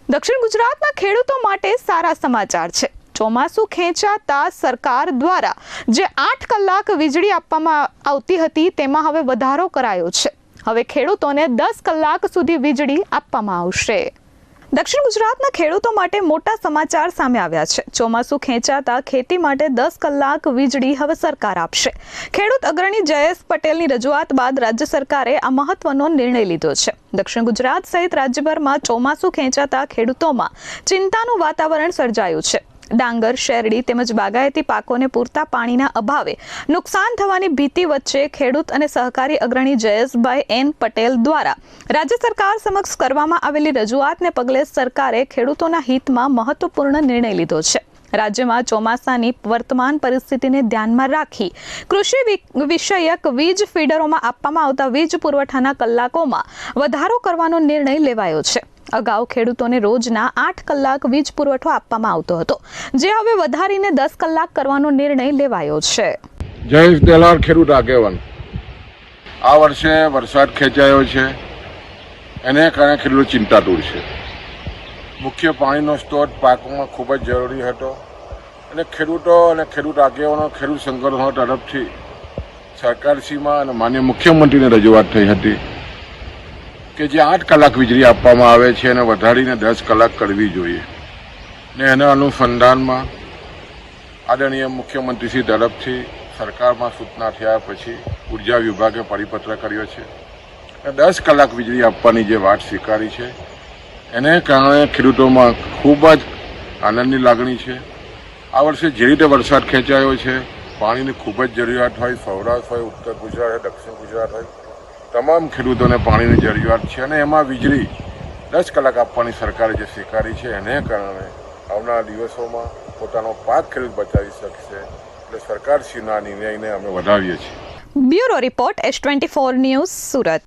દક્ષિણ ગુજરાતના ખેડૂતો માટે સારા સમાચાર છે। ચોમાસું ખેંચાતા સરકાર દ્વારા જે 8 કલાક વીજળી આપવામાં આવતી હતી તેમાં હવે વધારો કરાયો છે। હવે ખેડૂતોને 10 કલાક સુધી વીજળી આપવામાં આવશે। દક્ષિણ ગુજરાતના ખેડૂતો માટે મોટા સમાચાર સામે આવ્યા છે। ચોમાસું ખેંચાતા ખેતી માટે 10 કલાક વીજળી હવે સરકાર આપશે। ખેડૂત અગ્રણી જયેશ પટેલની રજૂઆત બાદ રાજ્ય સરકારે આ મહત્વનો નિર્ણય લીધો છે। દક્ષિણ ગુજરાત સહિત રાજ્યભરમાં ચોમાસું ખેંચાતા ખેડૂતોમાં ચિંતાનું વાતાવરણ સર્જાયું છે। ડાંગર, શેરડી તેમજ બાગાયતી પાકોને પૂરતા પાણીના અભાવે નુકસાન થવાની ભીતિ વચ્ચે ખેડૂત અને સહકારી અગ્રણી જયેશભાઈ એન પટેલ દ્વારા રાજ્ય સરકાર સમક્ષ કરવામાં આવેલી રજૂઆતને પગલે સરકારે ખેડૂતોના હિતમાં મહત્વપૂર્ણ નિર્ણય લીધો છે। રાજ્યમાં ચોમાસાની વર્તમાન પરિસ્થિતિને ધ્યાનમાં રાખી કૃષિ વિષયક વીજ ફીડરોમાં આપવામાં આવતા વીજ પુરવઠાના કલાકોમાં વધારો કરવાનો નિર્ણય લેવાયો છે। અગાઉ ખેડૂતોને રોજના 8 કલાક વીજ પુરવઠો આપવામાં આવતો હતો, જે હવે વધારીને 10 કલાક કરવાનો નિર્ણય લેવાયો છે। જયેશ દેલાર, ખેડૂત આગેવાન। આ વર્ષે વરસાદ ખેંચાયો છે, એને કારણે ખેડૂતો ચિંતાતુર છે। મુખ્ય પાણીનો સ્ત્રોત પાકોમાં ખૂબ જ જરૂરી હતો અને ખેડૂતો અને ખેડૂત આગેવાનો, ખેડૂત સંગઠનો તરફથી સરકારશ્રીમાં અને માનનીય મુખ્યમંત્રીને રજૂઆત થઈ હતી કે જે 8 કલાક વીજળી આપવામાં આવે છે એને વધારીને 10 કલાક કરવી જોઈએ ને એના અનુસંધાનમાં આદરણીય મુખ્યમંત્રીશ્રી તરફથી સરકારમાં સૂચના થયા પછી ઉર્જા વિભાગે પરિપત્ર કર્યો છે અને 10 કલાક વીજળી આપવાની જે વાત સ્વીકારી છે એને કારણે ખેડૂતોમાં ખૂબ જ આનંદની લાગણી છે। આ વર્ષે જે રીતે વરસાદ ખેંચાયો છે, પાણીની ખૂબ જ જરૂરિયાત હોય, સૌરાષ્ટ્ર હોય, ઉત્તર ગુજરાત હોય, દક્ષિણ ગુજરાત હોય, તમામ ખેડૂતોને પાણીની જરૂરિયાત છે અને એમાં વીજળી 10 કલાક આપવાની સરકારે જે સ્વીકારી છે એને કારણે આવનારા દિવસોમાં પોતાનો પાક ખેડૂત બચાવી શકશે। એટલે સરકારશ્રીના નિર્ણયને અમે વધાવીએ છીએ। Bureau report S24 news, Surat.